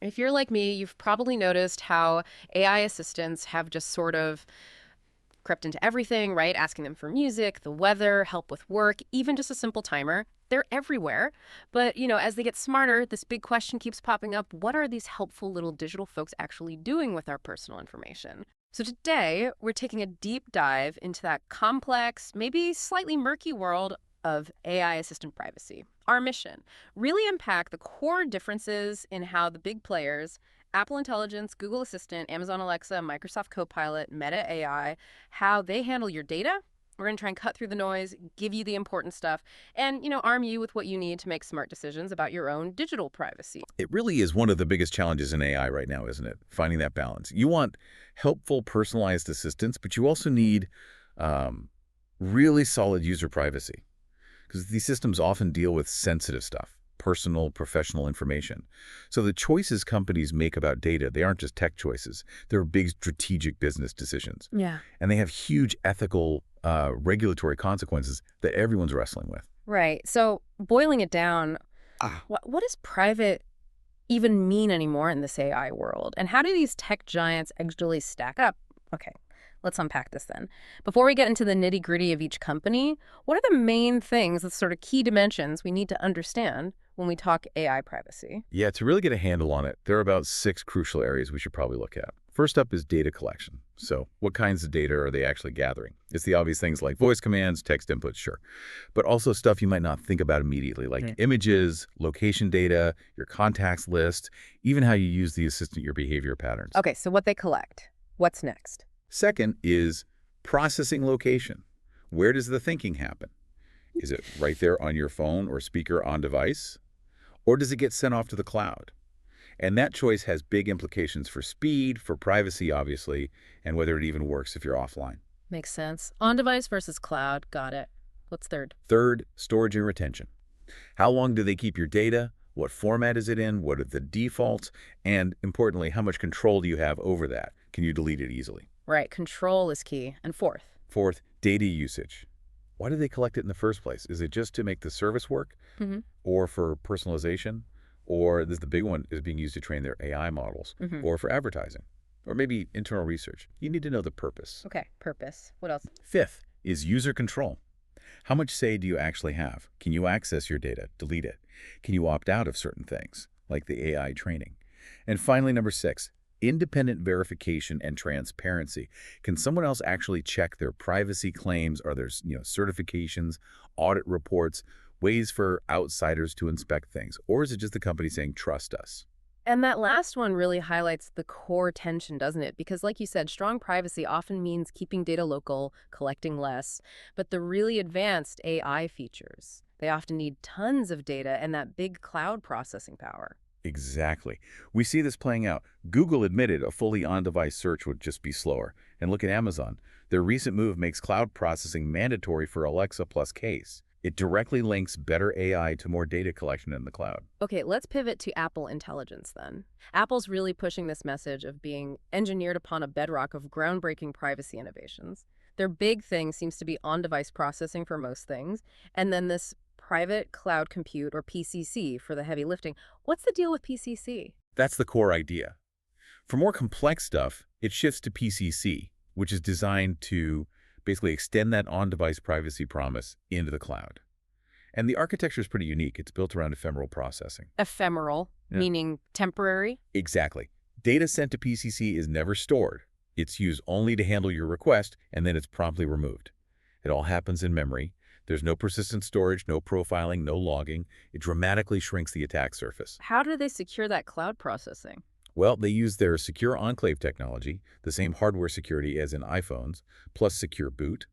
If you're like me, you've probably noticed how AI assistants have just sort of crept into everything, right? Asking them for music, the weather, help with work, even just a simple timer. They're everywhere. But, as they get smarter, this big question keeps popping up. What are these helpful little digital folks actually doing with our personal information? So today, we're taking a deep dive into that complex, maybe slightly murky world of AI assistant privacy. Our mission, really unpack the core differences in how the big players, Apple Intelligence, Google Assistant, Amazon Alexa, Microsoft Copilot, Meta AI, how they handle your data. We're going to try and cut through the noise, give you the important stuff, and, arm you with what you need to make smart decisions about your own digital privacy. It really is one of the biggest challenges in AI right now, isn't it? Finding that balance. You want helpful, personalized assistance, but you also need um, really solid user privacy because these systems often deal with sensitive stuff, personal, professional information. So the choices companies make about data, they aren't just tech choices. They're big strategic business decisions. Yeah. And they have huge ethical, regulatory consequences that everyone's wrestling with. Right. So boiling it down, what does private even mean anymore in this AI world? And how do these tech giants actually stack up? Okay, let's unpack this then. Before we get into the nitty-gritty of each company, what are the main things, the sort of key dimensions we need to understand when we talk AI privacy? Yeah, to really get a handle on it, there are about 6 crucial areas we should probably look at. First up is data collection. So what kinds of data are they actually gathering? It's the obvious things like voice commands, text inputs, sure. But also stuff you might not think about immediately, like images, location data, your contacts list, even how you use the assistant, your behavior patterns. Okay, so what they collect. What's next? Second is processing location. Where does the thinking happen? Is it right there on your phone or speaker on device? Or does it get sent off to the cloud? And that choice has big implications for speed, for privacy, obviously, and whether it even works if you're offline. Makes sense. On-device versus cloud. Got it. What's third? Third, storage and retention. How long do they keep your data? What format is it in? What are the defaults? And importantly, how much control do you have over that? Can you delete it easily? Right, control is key. And fourth? Fourth, data usage. Why do they collect it in the first place? Is it just to make the service work? Mm-hmm. Or for personalization? Or this the big one is being used to train their AI models, Mm-hmm. or for advertising, or maybe internal research. You need to know the purpose. Okay, purpose. What else? Fifth is user control. How much say do you actually have? Can you access your data, delete it? Can you opt out of certain things, like the AI training? And finally, number 6, independent verification and transparency. Can someone else actually check their privacy claims? Are there, certifications, audit reports, ways for outsiders to inspect things? Or is it just the company saying, trust us? And that last one really highlights the core tension, doesn't it? Because like you said, strong privacy often means keeping data local, collecting less. But the really advanced AI features, they often need tons of data and that big cloud processing power. Exactly. We see this playing out. Google admitted a fully on-device search would just be slower. And look at Amazon. Their recent move makes cloud processing mandatory for Alexa plus Case. It directly links better AI to more data collection in the cloud. Okay, let's pivot to Apple Intelligence then. Apple's really pushing this message of being engineered upon a bedrock of groundbreaking privacy innovations. Their big thing seems to be on-device processing for most things, and then this private cloud compute, or PCC, for the heavy lifting. What's the deal with PCC? That's the core idea. For more complex stuff, it shifts to PCC, which is designed to basically extend that on-device privacy promise into the cloud. And the architecture is pretty unique. It's built around ephemeral processing. Ephemeral, Yeah. meaning temporary? Exactly. Data sent to PCC is never stored. It's used only to handle your request, and then it's promptly removed. It all happens in memory. There's no persistent storage, no profiling, no logging. It dramatically shrinks the attack surface. How do they secure that cloud processing? Well, they use their secure enclave technology, the same hardware security as in iPhones, plus secure boot.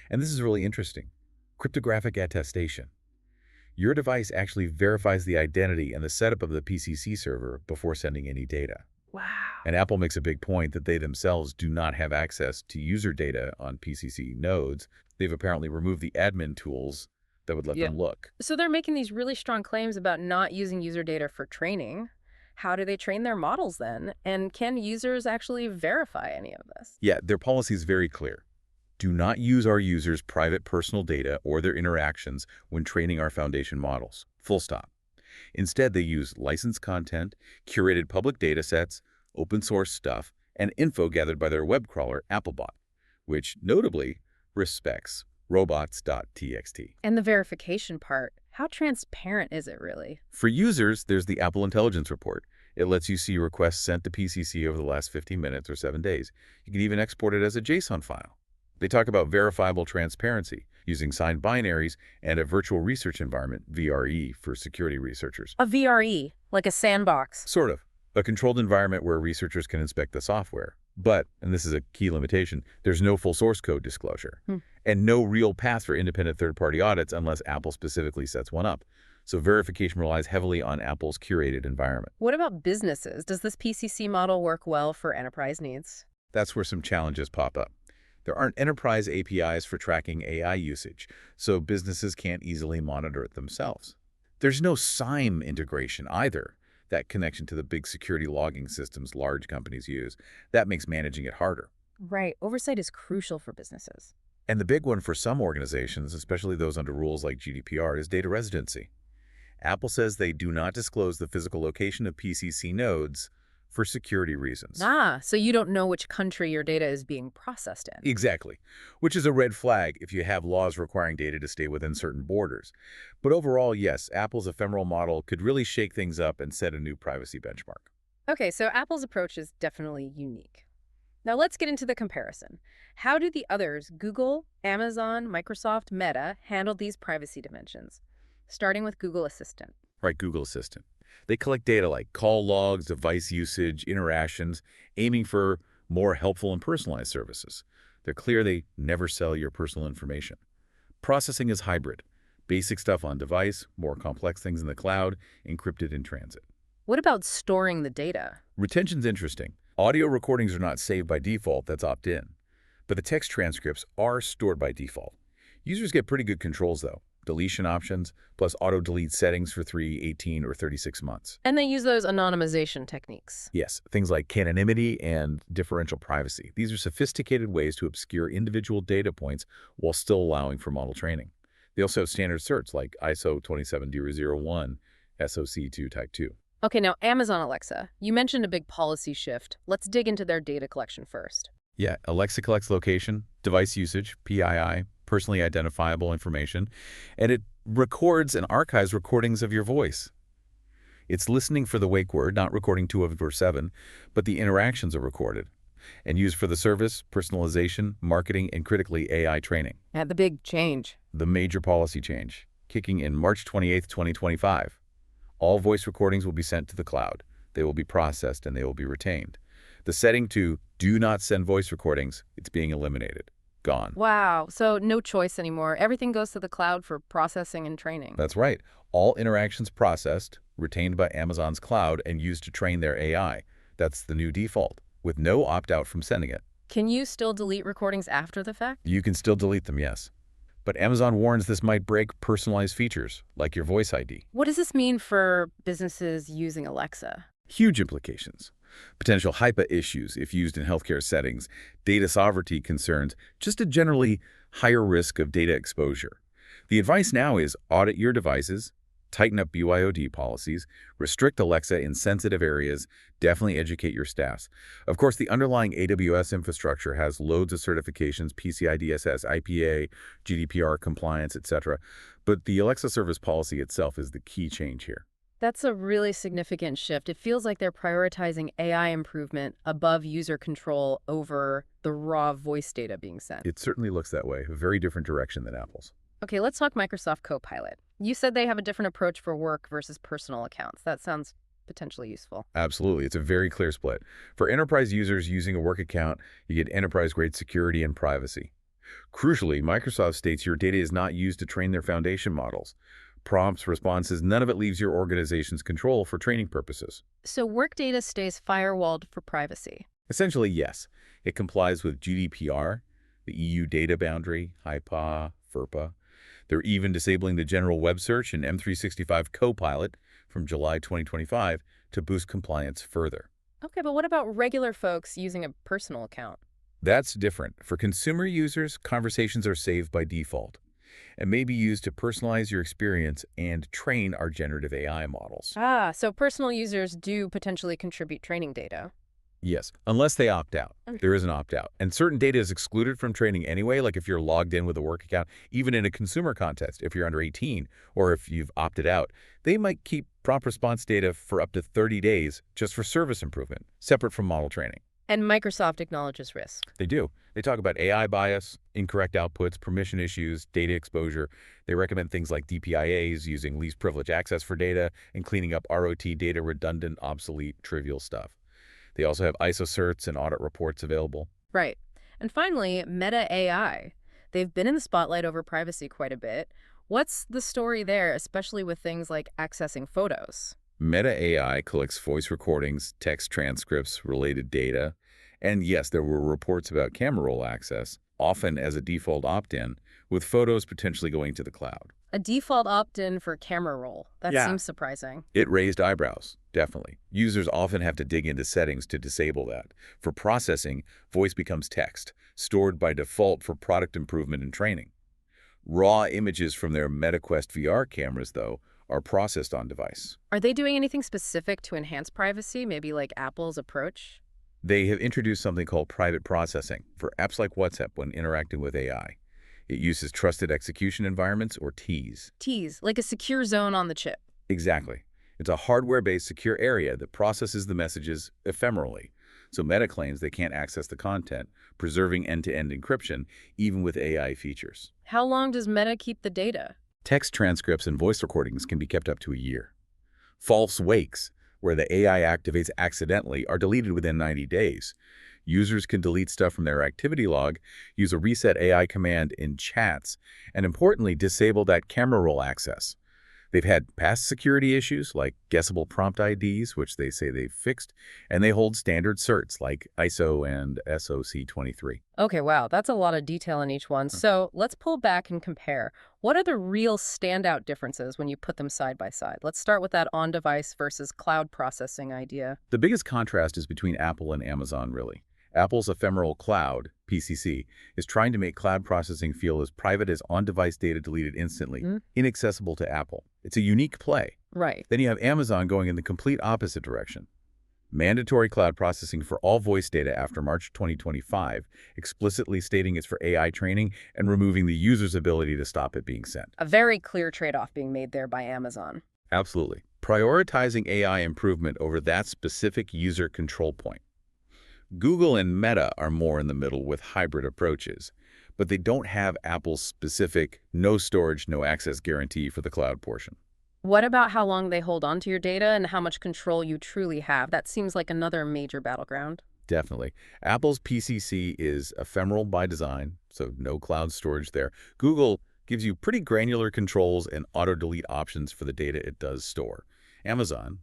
And this is really interesting. Cryptographic attestation. Your device actually verifies the identity and the setup of the PCC server before sending any data. Wow. And Apple makes a big point that they themselves do not have access to user data on PCC nodes. They've apparently removed the admin tools that would let them look. So they're making these really strong claims about not using user data for training. How do they train their models then? And can users actually verify any of this? Yeah, their policy is very clear. Do not use our users' private personal data or their interactions when training our foundation models. Full stop. Instead, they use licensed content, curated public data sets, open source stuff, and info gathered by their web crawler, Applebot, which notably respects robots.txt. And the verification part, how transparent is it really? For users, there's the Apple Intelligence Report. It lets you see requests sent to PCC over the last 15 minutes or 7 days. You can even export it as a JSON file. They talk about verifiable transparency using signed binaries and a virtual research environment, VRE, for security researchers. A VRE, like a sandbox. Sort of. A controlled environment where researchers can inspect the software. But, and this is a key limitation, there's no full source code disclosure. And no real path for independent third-party audits unless Apple specifically sets one up. So verification relies heavily on Apple's curated environment. What about businesses? Does this PCC model work well for enterprise needs? That's where some challenges pop up. There aren't enterprise APIs for tracking AI usage, so businesses can't easily monitor it themselves. There's no SIEM integration either, that connection to the big security logging systems large companies use. That makes managing it harder. Right. Oversight is crucial for businesses. And the big one for some organizations, especially those under rules like GDPR, is data residency. Apple says they do not disclose the physical location of PCC nodes for security reasons. So you don't know which country your data is being processed in. Exactly, which is a red flag if you have laws requiring data to stay within certain borders. But overall, yes, Apple's ephemeral model could really shake things up and set a new privacy benchmark. Okay, so Apple's approach is definitely unique. Now let's get into the comparison. How do the others, Google, Amazon, Microsoft, Meta, handle these privacy dimensions? Starting with Google Assistant. Right, Google Assistant. They collect data like call logs, device usage, interactions, aiming for more helpful and personalized services. They're clear they never sell your personal information. Processing is hybrid. Basic stuff on device, more complex things in the cloud, encrypted in transit. What about storing the data? Retention's interesting. Audio recordings are not saved by default, that's opt-in. But the text transcripts are stored by default. Users get pretty good controls, though. Deletion options, plus auto-delete settings for 3, 18, or 36 months. And they use those anonymization techniques. Yes, things like anonymity and differential privacy. These are sophisticated ways to obscure individual data points while still allowing for model training. They also have standard certs like ISO 27001, SOC2 Type 2. Okay, now Amazon Alexa. You mentioned a big policy shift. Let's dig into their data collection first. Yeah, Alexa collects location, device usage, PII, personally identifiable information, and it records and archives recordings of your voice. It's listening for the wake word, not recording 2/7, but the interactions are recorded and used for the service, personalization, marketing, and critically AI training. At the big change. The major policy change, kicking in March 28, 2025. All voice recordings will be sent to the cloud. They will be processed and they will be retained. The setting to do not send voice recordings, it's being eliminated. Gone. Wow, so no choice anymore. Everything goes to the cloud for processing and training. That's right. All interactions processed, retained by Amazon's cloud, and used to train their AI. That's the new default, with no opt-out from sending it. Can you still delete recordings after the fact? You can still delete them, yes. But Amazon warns this might break personalized features, like your Voice ID. What does this mean for businesses using Alexa? Huge implications. Potential HIPAA issues if used in healthcare settings, data sovereignty concerns, just a generally higher risk of data exposure. The advice now is audit your devices, tighten up BYOD policies, restrict Alexa in sensitive areas, definitely educate your staffs. Of course, the underlying AWS infrastructure has loads of certifications, PCI DSS, IPA, GDPR compliance, etc. But the Alexa service policy itself is the key change here. That's a really significant shift. It feels like they're prioritizing AI improvement above user control over the raw voice data being sent. It certainly looks that way, a very different direction than Apple's. Okay, let's talk Microsoft CoPilot. You said they have a different approach for work versus personal accounts. That sounds potentially useful. Absolutely. It's a very clear split. For enterprise users using a work account, you get enterprise-grade security and privacy. Crucially, Microsoft states your data is not used to train their foundation models. Prompts, responses, none of it leaves your organization's control for training purposes. So work data stays firewalled for privacy. Essentially, yes. It complies with GDPR, the EU data boundary, HIPAA, FERPA. They're even disabling the general web search in M365 CoPilot from July 2025 to boost compliance further. Okay, but what about regular folks using a personal account? That's different. For consumer users, conversations are saved by default. and may be used to personalize your experience and train our generative AI models. Ah, so personal users do potentially contribute training data. Yes, unless they opt out. Mm. There is an opt-out. And certain data is excluded from training anyway, like if you're logged in with a work account, even in a consumer context, if you're under 18, or if you've opted out. They might keep prompt response data for up to 30 days just for service improvement, separate from model training. And Microsoft acknowledges risk. They do. They talk about AI bias, incorrect outputs, permission issues, data exposure. They recommend things like DPIAs, using least privilege access for data, and cleaning up ROT data, redundant, obsolete, trivial stuff. They also have ISO certs and audit reports available. Right. And finally, Meta AI. They've been in the spotlight over privacy quite a bit. What's the story there, especially with things like accessing photos? Meta AI collects voice recordings, text transcripts, related data, and yes, there were reports about camera roll access, often as a default opt-in, with photos potentially going to the cloud. A default opt-in for camera roll. That Yeah. seems surprising. It raised eyebrows, definitely. Users often have to dig into settings to disable that. For processing, voice becomes text, stored by default for product improvement and training. Raw images from their MetaQuest VR cameras, though, are processed on device. Are they doing anything specific to enhance privacy, maybe like Apple's approach? They have introduced something called private processing for apps like WhatsApp when interacting with AI. It uses trusted execution environments, or TEEs. Tease, like a secure zone on the chip. Exactly. It's a hardware-based secure area that processes the messages ephemerally. So Meta claims they can't access the content, preserving end-to-end encryption, even with AI features. How long does Meta keep the data? Text transcripts and voice recordings can be kept up to a year. False wakes, where the AI activates accidentally, are deleted within 90 days. Users can delete stuff from their activity log, use a reset AI command in chats, and importantly, disable that camera roll access. They've had past security issues like guessable prompt IDs, which they say they've fixed, and they hold standard certs like ISO and SOC 23. Okay, wow, that's a lot of detail in each one. So let's pull back and compare. What are the real standout differences when you put them side by side? Let's start with that on-device versus cloud processing idea. The biggest contrast is between Apple and Amazon, really. Apple's ephemeral cloud, PCC, is trying to make cloud processing feel as private as on-device data deleted instantly, Mm. inaccessible to Apple. It's a unique play. Right. Then you have Amazon going in the complete opposite direction. Mandatory cloud processing for all voice data after March 2025, explicitly stating it's for AI training and removing the user's ability to stop it being sent. A very clear trade-off being made there by Amazon. Absolutely. Prioritizing AI improvement over that specific user control point. Google and Meta are more in the middle with hybrid approaches, but they don't have Apple's specific no storage, no access guarantee for the cloud portion. What about how long they hold onto your data and how much control you truly have? That seems like another major battleground. Definitely. Apple's PCC is ephemeral by design, so no cloud storage there. Google gives you pretty granular controls and auto-delete options for the data it does store. Amazon,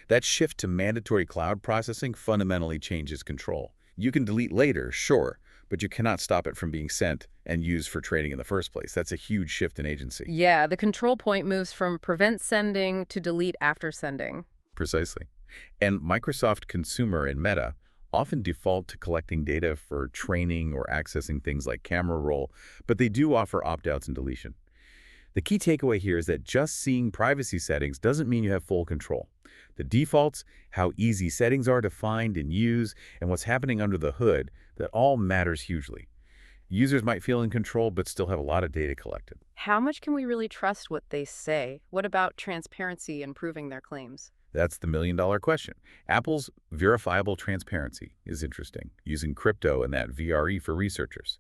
that shift to mandatory cloud processing fundamentally changes control. You can delete later, sure, but you cannot stop it from being sent and used for trading in the first place. That's a huge shift in agency. Yeah, the control point moves from prevent sending to delete after sending. Precisely. And Microsoft Consumer and Meta often default to collecting data for training or accessing things like camera roll, but they do offer opt-outs and deletion. The key takeaway here is that just seeing privacy settings doesn't mean you have full control. The defaults, how easy settings are to find and use, and what's happening under the hood, that all matters hugely. Users might feel in control but still have a lot of data collected. How much can we really trust what they say? What about transparency and proving their claims? That's the million-dollar question. Apple's verifiable transparency is interesting, using crypto and that VRE for researchers.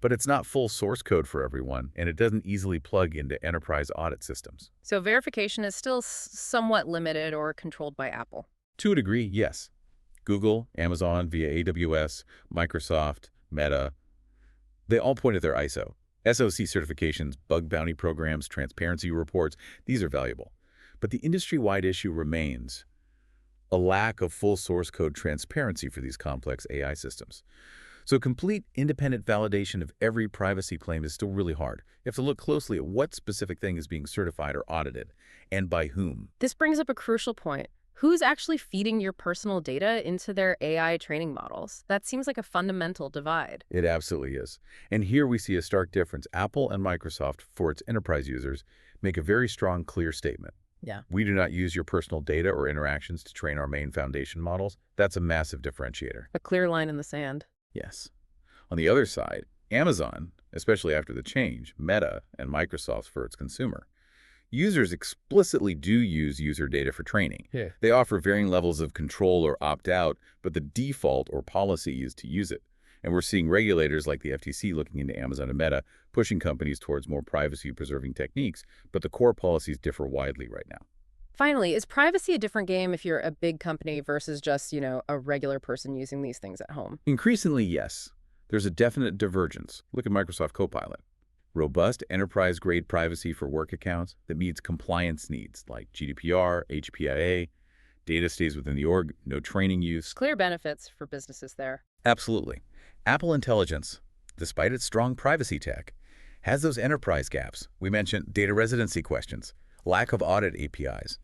But it's not full source code for everyone, and it doesn't easily plug into enterprise audit systems. So verification is still somewhat limited or controlled by Apple. To a degree, yes. Google, Amazon via AWS, Microsoft, Meta, they all point at their ISO. SOC certifications, bug bounty programs, transparency reports, these are valuable. But the industry-wide issue remains a lack of full source code transparency for these complex AI systems. So complete independent validation of every privacy claim is still really hard. You have to look closely at what specific thing is being certified or audited, and by whom. This brings up a crucial point. Who's actually feeding your personal data into their AI training models? That seems like a fundamental divide. It absolutely is. And here we see a stark difference. Apple and Microsoft, for its enterprise users, make a very strong, clear statement. Yeah. We do not use your personal data or interactions to train our main foundation models. That's a massive differentiator. A clear line in the sand. Yes. On the other side, Amazon, especially after the change, Meta, and Microsoft for its consumer, users explicitly do use user data for training. Yeah. They offer varying levels of control or opt-out, but the default or policy is to use it. And we're seeing regulators like the FTC looking into Amazon and Meta, pushing companies towards more privacy-preserving techniques, but the core policies differ widely right now. Finally, is privacy a different game if you're a big company versus just, a regular person using these things at home? Increasingly, yes. There's a definite divergence. Look at Microsoft CoPilot. Robust enterprise-grade privacy for work accounts that meets compliance needs like GDPR, HPIA, data stays within the org, no training use. Clear benefits for businesses there. Absolutely. Apple Intelligence, despite its strong privacy tech, has those enterprise gaps. We mentioned data residency questions, lack of audit APIs,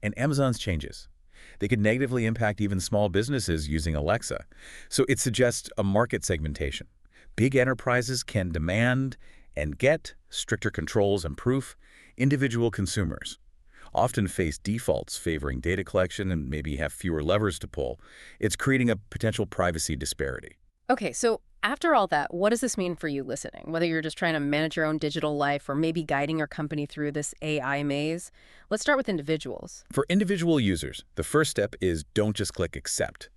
and Amazon's changes. They could negatively impact even small businesses using Alexa. So it suggests a market segmentation. Big enterprises can demand and get stricter controls and proof. Individual consumers often face defaults favoring data collection and maybe have fewer levers to pull. It's creating a potential privacy disparity. Okay, so after all that, what does this mean for you listening? Whether you're just trying to manage your own digital life or maybe guiding your company through this AI maze? Let's start with individuals. For individual users, the first step is don't just click accept.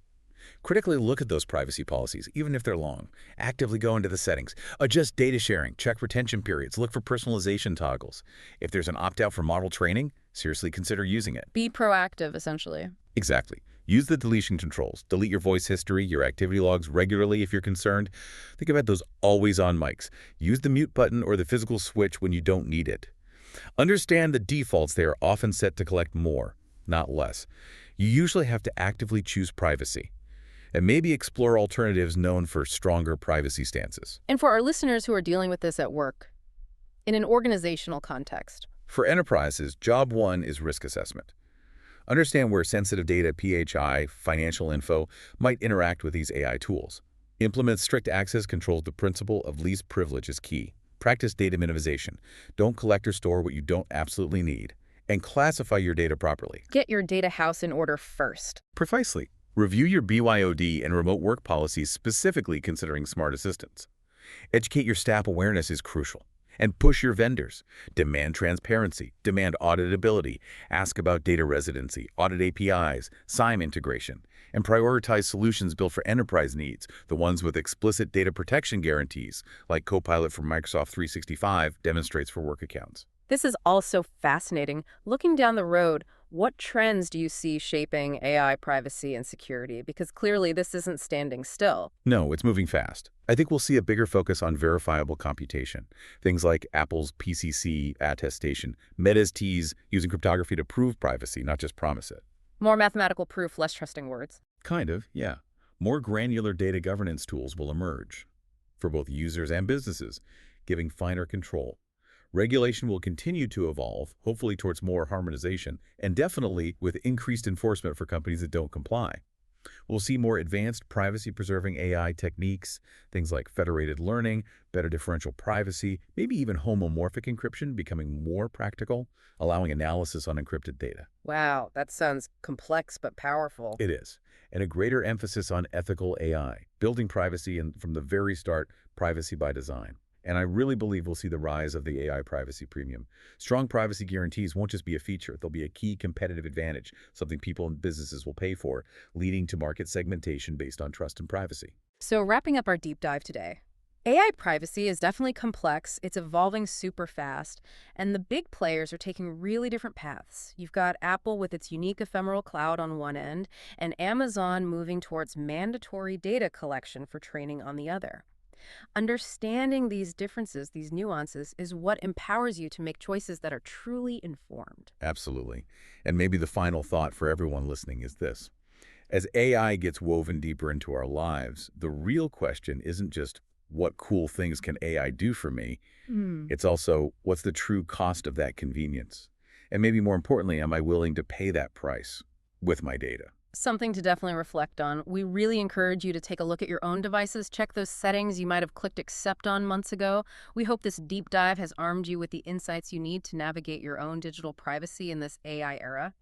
Critically look at those privacy policies, even if they're long. Actively go into the settings. Adjust data sharing, check retention periods, look for personalization toggles. If there's an opt-out for model training, seriously consider using it. Be proactive, essentially. Exactly. Use the deletion controls. Delete your voice history, your activity logs regularly if you're concerned. Think about those always-on mics. Use the mute button or the physical switch when you don't need it. Understand the defaults. They are often set to collect more, not less. You usually have to actively choose privacy, and maybe explore alternatives known for stronger privacy stances. And for our listeners who are dealing with this at work, in an organizational context. For enterprises, job one is risk assessment. Understand where sensitive data, PHI, financial info might interact with these AI tools. Implement strict access controls. The principle of least privilege is key. Practice data minimization. Don't collect or store what you don't absolutely need. And classify your data properly. Get your data house in order first. Precisely. Review your BYOD and remote work policies, specifically considering smart assistants. Educate your staff. Awareness is crucial. And push your vendors. Demand transparency, demand auditability, ask about data residency, audit APIs, SIEM integration, and prioritize solutions built for enterprise needs, the ones with explicit data protection guarantees, like CoPilot from Microsoft 365 demonstrates for work accounts. This is also fascinating. Looking down the road, what trends do you see shaping AI privacy and security? Because clearly this isn't standing still. No, it's moving fast. I think we'll see a bigger focus on verifiable computation. Things like Apple's PCC attestation, Meta's T's using cryptography to prove privacy, not just promise it. More mathematical proof, less trusting words. Kind of, yeah. More granular data governance tools will emerge for both users and businesses, giving finer control. Regulation will continue to evolve, hopefully towards more harmonization, and definitely with increased enforcement for companies that don't comply. We'll see more advanced privacy-preserving AI techniques, things like federated learning, better differential privacy, maybe even homomorphic encryption becoming more practical, allowing analysis on encrypted data. Wow, that sounds complex but powerful. It is. And a greater emphasis on ethical AI, building privacy and, from the very start, privacy by design. And I really believe we'll see the rise of the AI privacy premium. Strong privacy guarantees won't just be a feature. They'll be a key competitive advantage, something people and businesses will pay for, leading to market segmentation based on trust and privacy. So wrapping up our deep dive today, AI privacy is definitely complex, it's evolving super fast, and the big players are taking really different paths. You've got Apple with its unique ephemeral cloud on one end, and Amazon moving towards mandatory data collection for training on the other. Understanding these differences, these nuances, is what empowers you to make choices that are truly informed. Absolutely. And maybe the final thought for everyone listening is this. As AI gets woven deeper into our lives, the real question isn't just what cool things can AI do for me? It's also what's the true cost of that convenience? And maybe more importantly, am I willing to pay that price? with my data? Something to definitely reflect on. We really encourage you to take a look at your own devices, check those settings you might have clicked accept on months ago. We hope this deep dive has armed you with the insights you need to navigate your own digital privacy in this AI era.